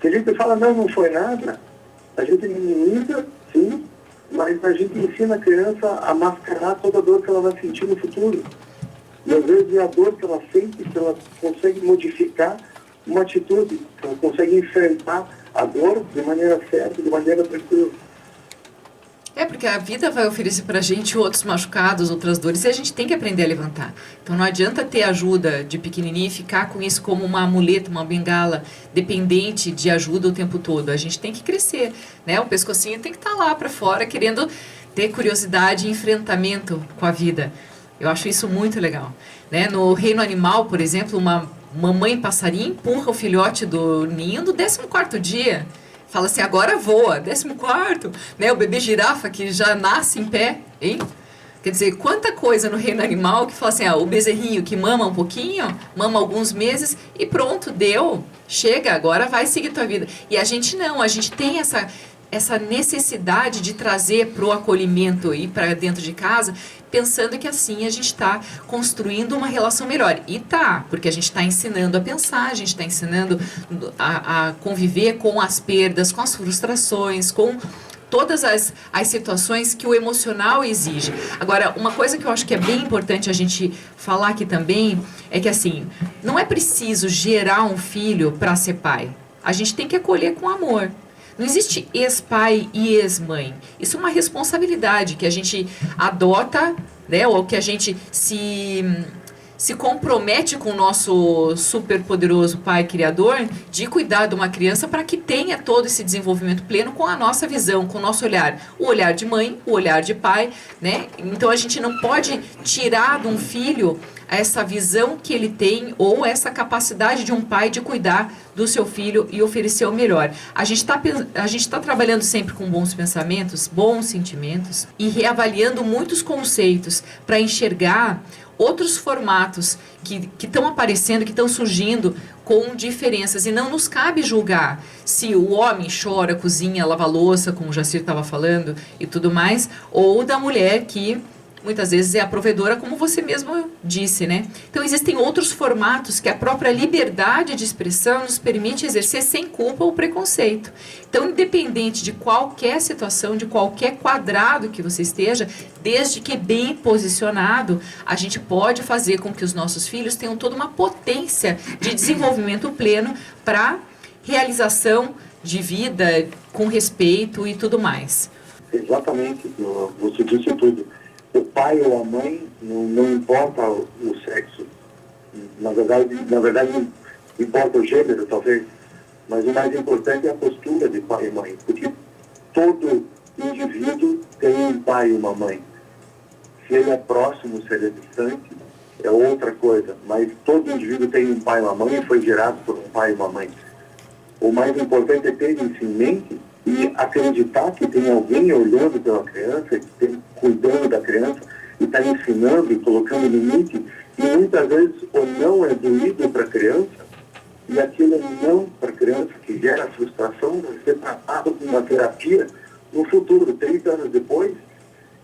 Se a gente fala, não foi nada, a gente minimiza, sim, mas a gente ensina a criança a mascarar toda a dor que ela vai sentir no futuro. E às vezes é a dor que ela sente, que ela consegue modificar uma atitude, que ela consegue enfrentar a dor de maneira certa, de maneira tranquila. É, porque a vida vai oferecer pra gente outros machucados, outras dores, e a gente tem que aprender a levantar. Então não adianta ter ajuda de pequenininho e ficar com isso como uma muleta, uma bengala, dependente de ajuda o tempo todo. A gente tem que crescer, né? O pescocinho tem que estar lá pra fora, querendo ter curiosidade e enfrentamento com a vida. Eu acho isso muito legal, né? No reino animal, por exemplo, uma mamãe passarinho empurra o filhote do ninho no 14º dia. Fala assim, agora voa, 14º, né? O bebê girafa que já nasce em pé, hein? Quer dizer, quanta coisa no reino animal que fala assim, o bezerrinho que mama um pouquinho, mama alguns meses e pronto, deu, chega, agora vai seguir tua vida. E a gente não, a gente tem essa necessidade de trazer para o acolhimento e para dentro de casa, pensando que assim a gente está construindo uma relação melhor. E tá, porque a gente está ensinando a pensar, a gente está ensinando a conviver com as perdas, com as frustrações, com todas as situações que o emocional exige. Agora, uma coisa que eu acho que é bem importante a gente falar aqui também, é que assim, não é preciso gerar um filho para ser pai. A gente tem que acolher com amor. Não existe ex-pai e ex-mãe. Isso é uma responsabilidade que a gente adota, né, ou que a gente se compromete com o nosso super poderoso pai criador de cuidar de uma criança para que tenha todo esse desenvolvimento pleno com a nossa visão, com o nosso olhar. O olhar de mãe, o olhar de pai, né? Então a gente não pode tirar de um filho essa visão que ele tem ou essa capacidade de um pai de cuidar do seu filho e oferecer o melhor. A gente tá trabalhando sempre com bons pensamentos, bons sentimentos e reavaliando muitos conceitos para enxergar outros formatos que estão aparecendo, que estão surgindo com diferenças. E não nos cabe julgar se o homem chora, cozinha, lava louça, como o Jacir estava falando e tudo mais, ou da mulher que muitas vezes é a provedora, como você mesmo disse, né? Então, existem outros formatos que a própria liberdade de expressão nos permite exercer sem culpa ou preconceito. Então, independente de qualquer situação, de qualquer quadrado que você esteja, desde que bem posicionado, a gente pode fazer com que os nossos filhos tenham toda uma potência de desenvolvimento pleno para realização de vida com respeito e tudo mais. Exatamente, você disse tudo. O pai ou a mãe, não importa o sexo. Na verdade, importa o gênero, talvez. Mas o mais importante é a postura de pai e mãe. Porque todo indivíduo tem um pai e uma mãe. Se ele é próximo, se ele é distante, é outra coisa. Mas todo indivíduo tem um pai e uma mãe e foi gerado por um pai e uma mãe. O mais importante é ter isso em mente e acreditar que tem alguém olhando pela criança, cuidando da criança, e está ensinando e colocando limite. E muitas vezes o não é doído para a criança, e aquele não para a criança que gera frustração vai ser tratado com uma terapia no futuro, 30 anos depois.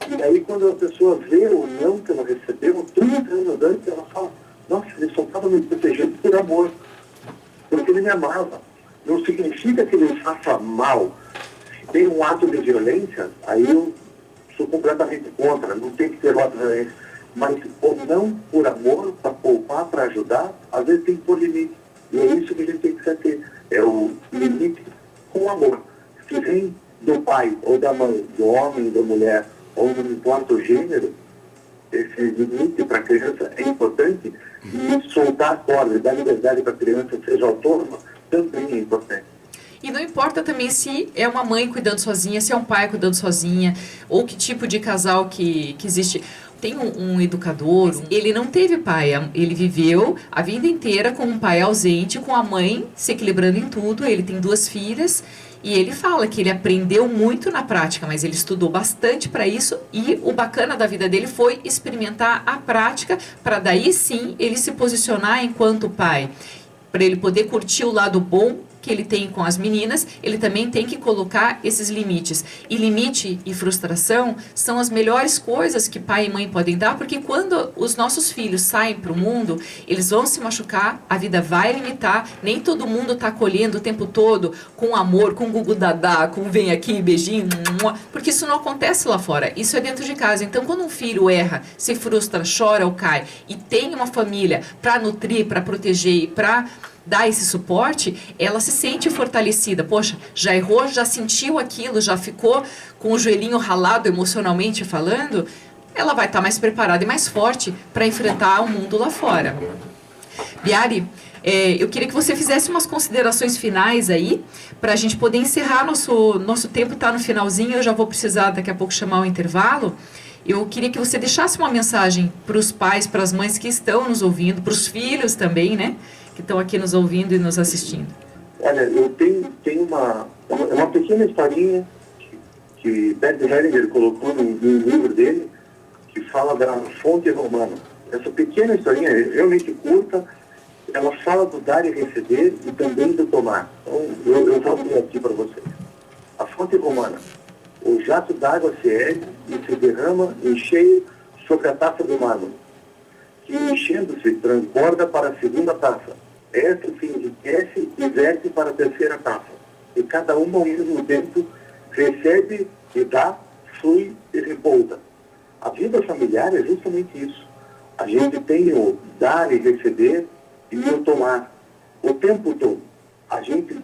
E aí quando a pessoa vê o não que ela recebeu, 30 anos antes, ela fala, nossa, ele só estava me protegendo por amor, porque ele me amava. Não significa que ele faça mal. Se tem um ato de violência, aí eu sou completamente contra, não tem que ter ato de violência. Mas ou não por amor, para poupar, para ajudar, às vezes tem que pôr limite. E é isso que a gente tem que ter. É o limite com amor. Se vem do pai ou da mãe, do homem, da mulher, ou não importa o gênero, esse limite para a criança é importante. E soltar a corda e dar liberdade para a criança, seja autônoma, também é importante. E não importa também se é uma mãe cuidando sozinha, se é um pai cuidando sozinha, ou que tipo de casal que existe. Tem um educador, ele não teve pai, ele viveu a vida inteira com um pai ausente, com a mãe se equilibrando em tudo, ele tem 2 filhas, e ele fala que ele aprendeu muito na prática, mas ele estudou bastante para isso, e o bacana da vida dele foi experimentar a prática, para daí sim ele se posicionar enquanto pai. Para ele poder curtir o lado bom que ele tem com as meninas, ele também tem que colocar esses limites. E limite e frustração são as melhores coisas que pai e mãe podem dar, porque quando os nossos filhos saem para o mundo, eles vão se machucar, a vida vai limitar, nem todo mundo está acolhendo o tempo todo com amor, com gugu dadá, com vem aqui, beijinho, porque isso não acontece lá fora, isso é dentro de casa. Então, quando um filho erra, se frustra, chora ou cai, e tem uma família para nutrir, para proteger e para dar esse suporte, ela se sente fortalecida. Poxa, já errou, já sentiu aquilo, já ficou com o joelhinho ralado emocionalmente falando, ela vai estar mais preparada e mais forte para enfrentar o mundo lá fora. Biari, eu queria que você fizesse umas considerações finais aí, para a gente poder encerrar nosso tempo está no finalzinho, eu já vou precisar daqui a pouco chamar o intervalo. Eu queria que você deixasse uma mensagem para os pais, para as mães que estão nos ouvindo, para os filhos também, né? Que estão aqui nos ouvindo e nos assistindo. Olha, eu tenho uma pequena historinha que Bert Hellinger colocou num livro dele, que fala da fonte romana. Essa pequena historinha é realmente curta, ela fala do dar e receber e também do tomar. Então, eu vou ler aqui para vocês. A fonte romana. O jato d'água se ergue e se derrama em cheio sobre a taça do mármore, que enchendo-se transborda para a segunda taça. Esta se enriquece e verte para a terceira taça. E cada uma ao mesmo tempo recebe e dá, flui e repousa. A vida familiar é justamente isso. A gente tem o dar e receber e o tomar. O tempo todo.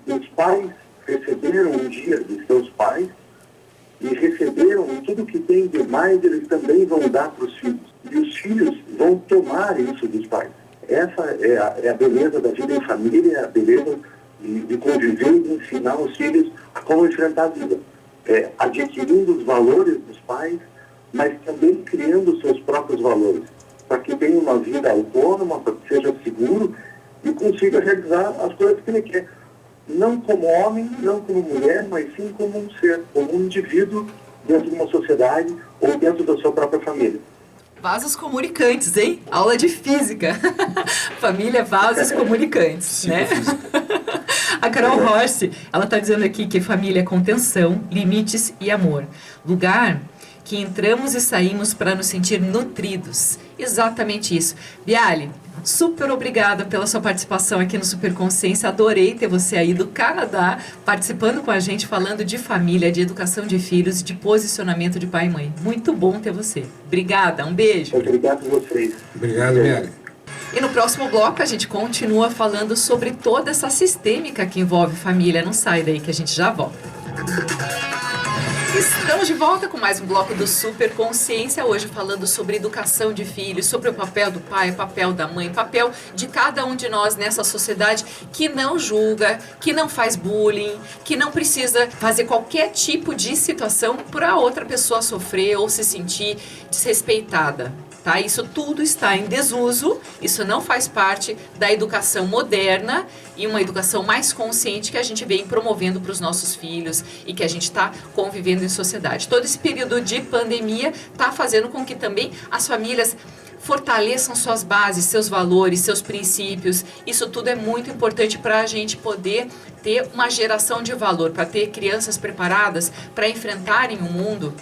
Os pais receberam um dia de seus pais e receberam tudo que tem de mais, eles também vão dar para os filhos. E os filhos vão tomar isso dos pais. Essa é a beleza da vida em família, é a beleza de conviver e de ensinar os filhos a como enfrentar a vida. Adquirindo os valores dos pais, mas também criando os seus próprios valores, para que tenha uma vida autônoma, para que seja seguro e consiga realizar as coisas que ele quer. Não como homem, não como mulher, mas sim como um ser, como um indivíduo dentro de uma sociedade ou dentro da sua própria família. Vasos comunicantes, hein? Aula de física. Família, vasos comunicantes, né? A Carol Horst, ela está dizendo aqui que família é contenção, limites e amor. Lugar que entramos e saímos para nos sentir nutridos. Exatamente isso. Bialy, super obrigada pela sua participação aqui no Super Consciência. Adorei ter você aí do Canadá participando com a gente, falando de família, de educação de filhos e de posicionamento de pai e mãe. Muito bom ter você. Obrigada, um beijo. Obrigado a vocês. Obrigado, Bialy. E no próximo bloco a gente continua falando sobre toda essa sistêmica que envolve família. Não sai daí que a gente já volta. Estamos de volta com mais um bloco do Super Consciência, hoje falando sobre educação de filhos, sobre o papel do pai, papel da mãe, papel de cada um de nós nessa sociedade que não julga, que não faz bullying, que não precisa fazer qualquer tipo de situação para outra pessoa sofrer ou se sentir desrespeitada. Tá? Isso tudo está em desuso, isso não faz parte da educação moderna e uma educação mais consciente que a gente vem promovendo para os nossos filhos e que a gente está convivendo em sociedade. Todo esse período de pandemia está fazendo com que também as famílias fortaleçam suas bases, seus valores, seus princípios. Isso tudo é muito importante para a gente poder ter uma geração de valor, para ter crianças preparadas para enfrentarem o mundo.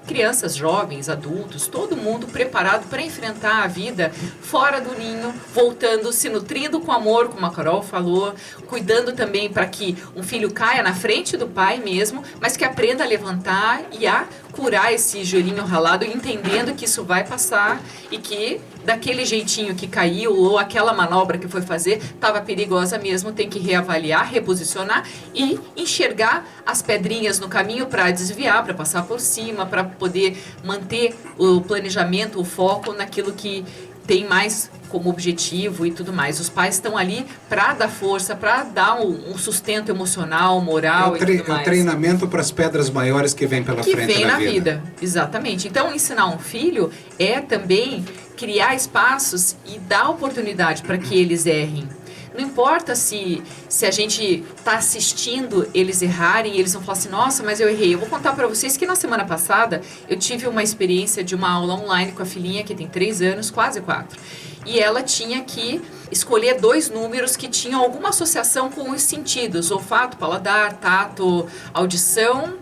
Crianças, jovens, adultos, todo mundo preparado para enfrentar a vida fora do ninho, voltando, se nutrindo com amor, como a Carol falou, cuidando também para que um filho caia na frente do pai mesmo, mas que aprenda a levantar e a curar esse joelhinho ralado, entendendo que isso vai passar e que daquele jeitinho que caiu ou aquela manobra que foi fazer estava perigosa mesmo, tem que reavaliar, reposicionar e enxergar as pedrinhas no caminho para desviar, para passar por cima, para poder manter o planejamento, o foco naquilo que tem mais como objetivo e tudo mais. Os pais estão ali para dar força, para dar um sustento emocional, moral e tudo mais. É o treinamento para as pedras maiores que vêm pela frente que vem na vida. Exatamente. Então, ensinar um filho é também criar espaços e dar oportunidade para que eles errem. Não importa se a gente está assistindo eles errarem e eles vão falar assim, nossa, mas eu errei. Eu vou contar para vocês que na semana passada eu tive uma experiência de uma aula online com a filhinha que tem 3 anos, quase 4. E ela tinha que escolher 2 números que tinham alguma associação com os sentidos. Olfato, paladar, tato, audição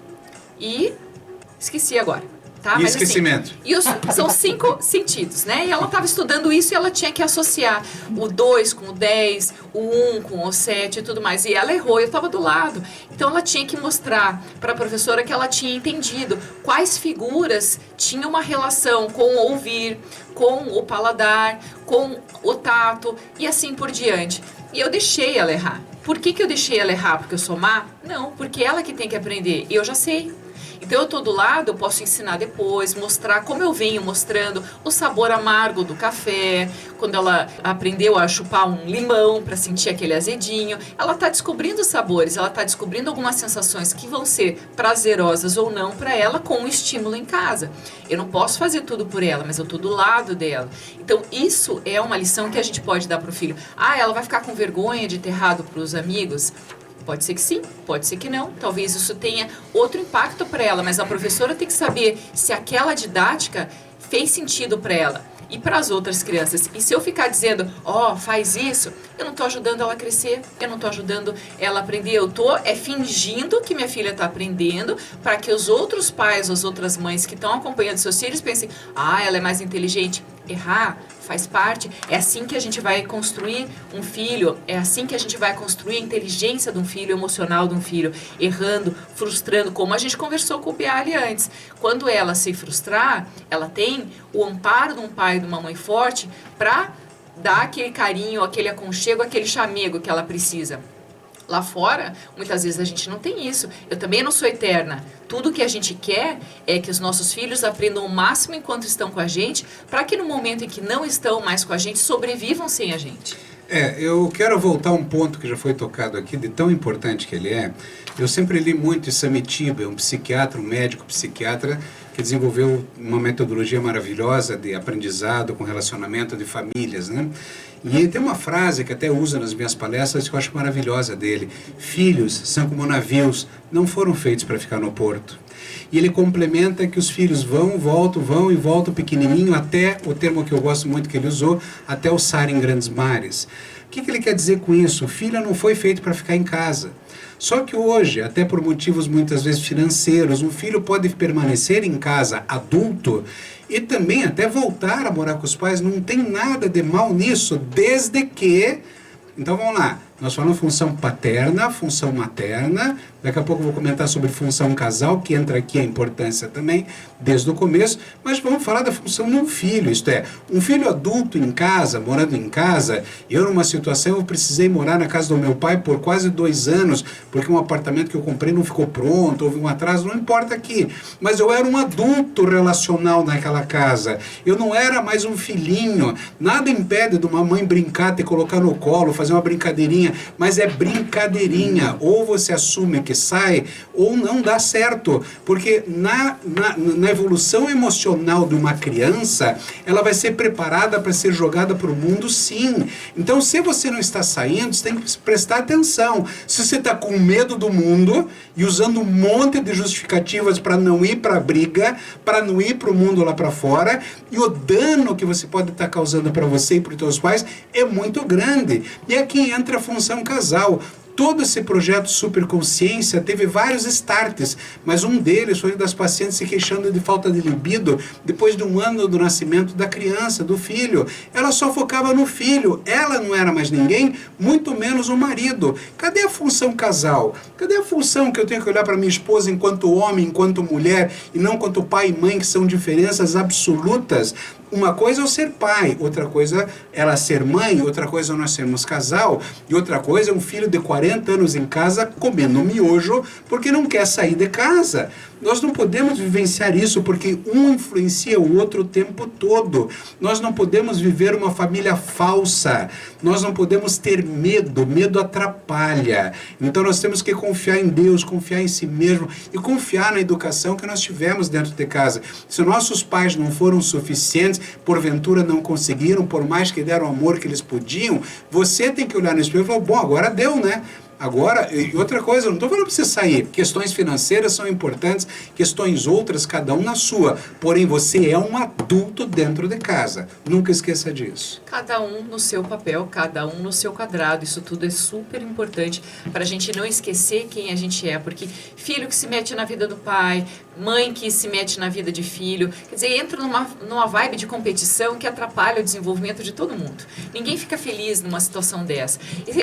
e... esqueci agora. Tá? E mas, esquecimento. Assim, são 5 sentidos, né? E ela estava estudando isso e ela tinha que associar o 2 com o 10, o 1 com o 7 e tudo mais. E ela errou, eu estava do lado. Então ela tinha que mostrar para a professora que ela tinha entendido quais figuras tinham uma relação com o ouvir, com o paladar, com o tato e assim por diante. E eu deixei ela errar. Por que eu deixei ela errar? Porque eu sou má? Não, porque ela que tem que aprender. Eu já sei. Então eu tô do lado, eu posso ensinar depois, mostrar como eu venho mostrando o sabor amargo do café, quando ela aprendeu a chupar um limão para sentir aquele azedinho, ela tá descobrindo sabores, ela tá descobrindo algumas sensações que vão ser prazerosas ou não para ela com o estímulo em casa. Eu não posso fazer tudo por ela, mas eu tô do lado dela. Então isso é uma lição que a gente pode dar pro filho. Ah, ela vai ficar com vergonha de ter errado pros amigos? Pode ser que sim, pode ser que não. Talvez isso tenha outro impacto para ela, mas a professora tem que saber se aquela didática fez sentido para ela e para as outras crianças. E se eu ficar dizendo, faz isso, eu não estou ajudando ela a crescer, eu não estou ajudando ela a aprender. Eu estou fingindo que minha filha está aprendendo para que os outros pais, as outras mães que estão acompanhando seus filhos pensem, ela é mais inteligente. Errar faz parte, é assim que a gente vai construir um filho, é assim que a gente vai construir a inteligência de um filho, emocional de um filho, errando, frustrando, como a gente conversou com o Bialy antes. Quando ela se frustrar, ela tem o amparo de um pai e de uma mãe forte para dar aquele carinho, aquele aconchego, aquele chamego que ela precisa. Lá fora, muitas vezes a gente não tem isso. Eu também não sou eterna. Tudo que a gente quer é que os nossos filhos aprendam o máximo enquanto estão com a gente, para que no momento em que não estão mais com a gente, sobrevivam sem a gente. Eu quero voltar a um ponto que já foi tocado aqui, de tão importante que ele é. Eu sempre li muito Samitiba, um psiquiatra, um médico psiquiatra, que desenvolveu uma metodologia maravilhosa de aprendizado com relacionamento de famílias, né? E tem uma frase que até uso nas minhas palestras que eu acho maravilhosa dele. Filhos são como navios, não foram feitos para ficar no porto. E ele complementa que os filhos vão e voltam pequenininho até, o termo que eu gosto muito que ele usou, até alçar em grandes mares. O que ele quer dizer com isso? O filho não foi feito para ficar em casa. Só que hoje, até por motivos muitas vezes financeiros, um filho pode permanecer em casa adulto e também até voltar a morar com os pais. Não tem nada de mal nisso, desde que... Então vamos lá, nós falamos função paterna, função materna, daqui a pouco eu vou comentar sobre função casal, que entra aqui a importância também, desde o começo, mas vamos falar da função de um filho, isto é, um filho adulto em casa, morando em casa. Eu numa situação, eu precisei morar na casa do meu pai por quase 2 anos, porque um apartamento que eu comprei não ficou pronto, houve um atraso, não importa aqui, mas eu era um adulto relacional naquela casa, eu não era mais um filhinho. Nada impede de uma mãe brincar, te colocar no colo, fazer uma brincadeirinha, mas é brincadeirinha, ou você assume que sai, ou não dá certo, porque na evolução emocional de uma criança, ela vai ser preparada para ser jogada para o mundo, sim. Então, se você não está saindo, você tem que prestar atenção. Se você está com medo do mundo e usando um monte de justificativas para não ir para a briga, para não ir para o mundo lá para fora, e o dano que você pode estar causando para você e para os seus pais é muito grande. E aqui entra a função casal. Todo esse projeto Superconsciência teve vários starts, mas um deles foi das pacientes se queixando de falta de libido depois de 1 ano do nascimento da criança, do filho. Ela só focava no filho, ela não era mais ninguém, muito menos o marido. Cadê a função casal? Cadê a função que eu tenho que olhar para minha esposa enquanto homem, enquanto mulher, e não enquanto pai e mãe, que são diferenças absolutas? Uma coisa é eu ser pai, outra coisa é ela ser mãe, outra coisa é nós sermos casal, e outra coisa é um filho de 40 anos em casa comendo miojo porque não quer sair de casa. Nós não podemos vivenciar isso porque um influencia o outro o tempo todo. Nós não podemos viver uma família falsa. Nós não podemos ter medo. Medo atrapalha. Então nós temos que confiar em Deus, confiar em si mesmo e confiar na educação que nós tivemos dentro de casa. Se nossos pais não foram suficientes, porventura não conseguiram, por mais que deram o amor que eles podiam, você tem que olhar no espelho e falar, bom, agora deu, né? Agora, e outra coisa, eu não estou falando para você sair. Questões financeiras são importantes, questões outras, cada um na sua. Porém, você é um adulto dentro de casa. Nunca esqueça disso. Cada um no seu papel, cada um no seu quadrado. Isso tudo é super importante para a gente não esquecer quem a gente é. Porque filho que se mete na vida do pai, mãe que se mete na vida de filho, quer dizer, entra numa vibe de competição que atrapalha o desenvolvimento de todo mundo. Ninguém fica feliz numa situação dessa.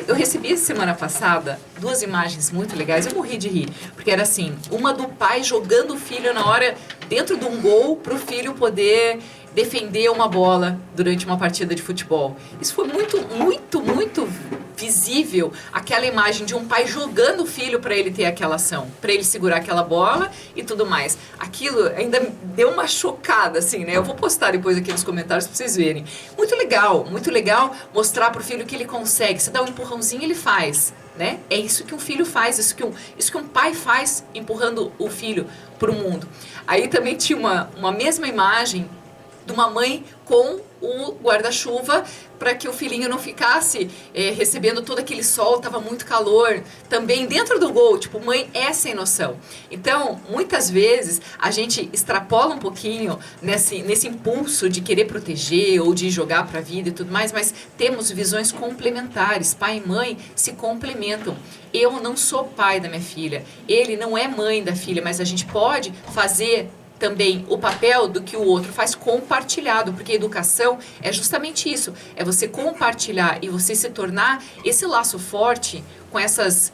Eu recebi semana passada 2 imagens muito legais, eu morri de rir, porque era assim, uma do pai jogando o filho na hora, dentro de um gol, para o filho poder defender uma bola durante uma partida de futebol. Isso foi muito visível, aquela imagem de um pai jogando o filho para ele ter aquela ação, para ele segurar aquela bola e tudo mais. Aquilo ainda deu uma chocada, assim, né? Eu vou postar depois aqui nos comentários para vocês verem. Muito legal mostrar para o filho que ele consegue. Se dá um empurrãozinho, ele faz, né? É isso que um filho faz, isso que um pai faz, empurrando o filho para o mundo. Aí também tinha uma mesma imagem de uma mãe com o guarda-chuva para que o filhinho não ficasse recebendo todo aquele sol, estava muito calor, também dentro do gol, tipo, mãe é sem noção. Então, muitas vezes, a gente extrapola um pouquinho nesse impulso de querer proteger ou de jogar para a vida e tudo mais, mas temos visões complementares, pai e mãe se complementam. Eu não sou pai da minha filha, ele não é mãe da filha, mas a gente pode fazer também o papel do que o outro faz compartilhado, porque a educação é justamente isso, é você compartilhar e você se tornar esse laço forte com essas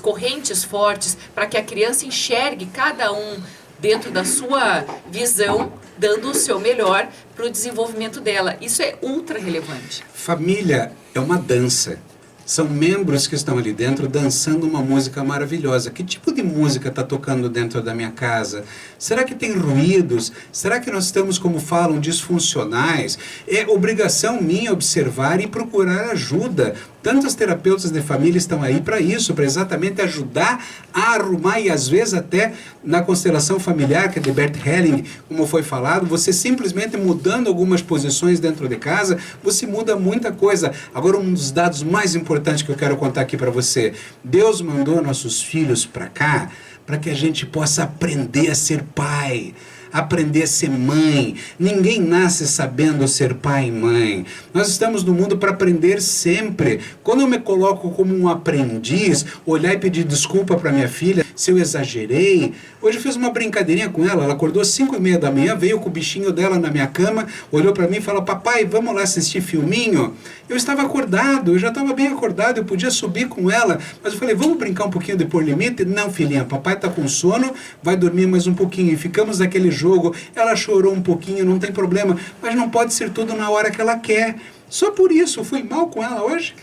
correntes fortes para que a criança enxergue cada um dentro da sua visão, dando o seu melhor para o desenvolvimento dela. Isso é ultra relevante. Família é uma dança. São membros que estão ali dentro dançando uma música maravilhosa. Que tipo de música está tocando dentro da minha casa? Será que tem ruídos? Será que nós estamos, como falam, disfuncionais? É obrigação minha observar e procurar ajuda. Tantos terapeutas de família estão aí para isso, para exatamente ajudar a arrumar, e às vezes até na constelação familiar, que é de Bert Helling, como foi falado, você simplesmente mudando algumas posições dentro de casa, você muda muita coisa. Agora, um dos dados mais importantes que eu quero contar aqui para você: Deus mandou nossos filhos para cá para que a gente possa aprender a ser pai, aprender a ser mãe. Ninguém nasce sabendo ser pai e mãe. Nós estamos no mundo para aprender sempre. Quando eu me coloco como um aprendiz, olhar e pedir desculpa para minha filha se eu exagerei. Hoje eu fiz uma brincadeirinha com ela. Ela acordou às 5h30 da manhã, veio com o bichinho dela na minha cama, olhou para mim e falou: papai, vamos lá assistir filminho? Eu estava acordado, eu já estava bem acordado, eu podia subir com ela, mas eu falei: vamos brincar um pouquinho de pôr limite? Não, filhinha, papai está com sono, vai dormir mais um pouquinho. E ficamos naquele jogo. Ela chorou um pouquinho, não tem problema, mas não pode ser tudo na hora que ela quer. Só por isso, eu fui mal com ela hoje.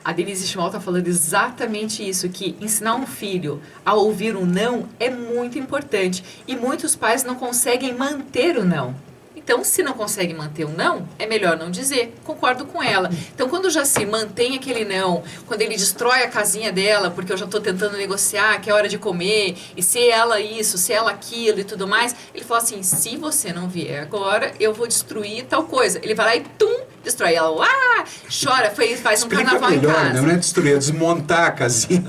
A Denise Schmal está falando exatamente isso, que ensinar um filho a ouvir um não é muito importante. E muitos pais não conseguem manter o não. Então, se não consegue manter um não, é melhor não dizer. Concordo com ela. Então, quando já se mantém aquele não, quando ele destrói a casinha dela, porque eu já estou tentando negociar, que é hora de comer, e se ela isso, se ela aquilo e tudo mais, ele fala assim: se você não vier agora, eu vou destruir tal coisa. Ele vai lá e destrói ela. Chora, faz um carnaval melhor, em casa. Não é destruir, é desmontar a casinha.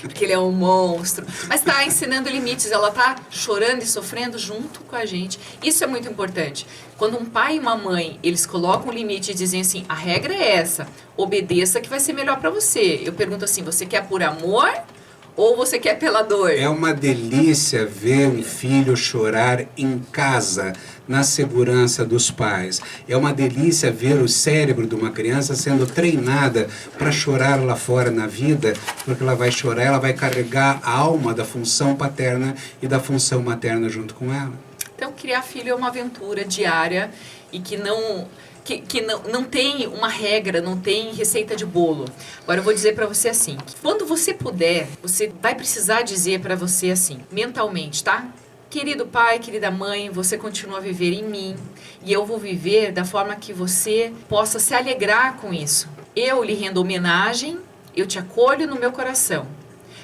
Porque ele é um monstro. Mas está ensinando limites, ela está chorando e sofrendo junto com a gente. Isso é muito importante. Quando um pai e uma mãe, eles colocam um limite e dizem assim: a regra é essa, obedeça que vai ser melhor para você. Eu pergunto assim: você quer por amor ou você quer pela dor? É uma delícia ver um filho chorar em casa, na segurança dos pais. É uma delícia ver o cérebro de uma criança sendo treinada para chorar lá fora na vida, porque ela vai chorar, ela vai carregar a alma da função paterna e da função materna junto com ela. Então, criar filho é uma aventura diária e que não tem uma regra, não tem receita de bolo. Agora eu vou dizer para você assim, que quando você puder, você vai precisar dizer para você assim, mentalmente, tá? Querido pai, querida mãe, você continua a viver em mim e eu vou viver da forma que você possa se alegrar com isso. Eu lhe rendo homenagem, eu te acolho no meu coração.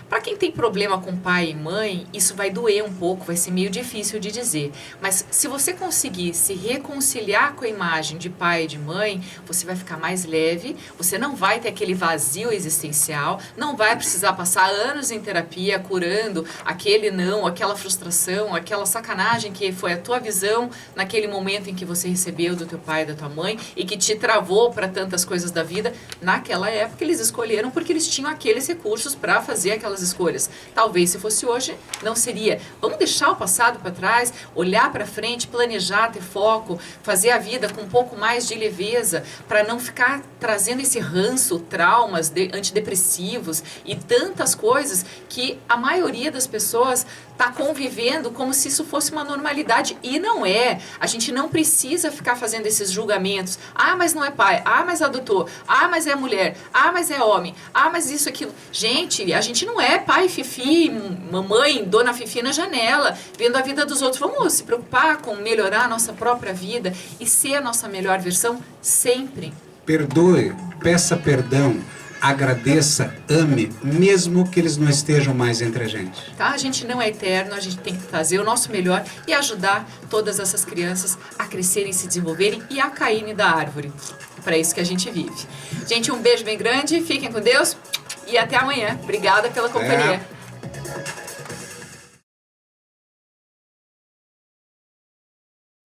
Para quem tem problema com pai e mãe, isso vai doer um pouco, vai ser meio difícil de dizer. Mas se você conseguir se reconciliar com a imagem de pai e de mãe, você vai ficar mais leve, você não vai ter aquele vazio existencial, não vai precisar passar anos em terapia curando aquele não, aquela frustração, aquela sacanagem que foi a tua visão naquele momento em que você recebeu do teu pai e da tua mãe e que te travou para tantas coisas da vida. Naquela época eles escolheram porque eles tinham aqueles recursos para fazer aquelas escolhas. Talvez se fosse hoje, não seria. Vamos deixar o passado para trás, olhar para frente, planejar, ter foco, fazer a vida com um pouco mais de leveza, para não ficar trazendo esse ranço, traumas antidepressivos e tantas coisas que a maioria das pessoas está convivendo como se isso fosse uma normalidade e não é. A gente não precisa ficar fazendo esses julgamentos. Ah, mas não é pai. Ah, mas adotou. Ah, mas é mulher. Ah, mas é homem. Ah, mas isso, aquilo. Gente, a gente não é pai, fifi, mamãe, dona fifi na janela, vendo a vida dos outros. Vamos se preocupar com melhorar a nossa própria vida e ser a nossa melhor versão sempre. Perdoe, peça perdão, agradeça, ame, mesmo que eles não estejam mais entre a gente. Tá? A gente não é eterno, a gente tem que fazer o nosso melhor e ajudar todas essas crianças a crescerem, se desenvolverem e a caírem da árvore. Para isso que a gente vive. Gente, um beijo bem grande, fiquem com Deus e até amanhã. Obrigada pela companhia.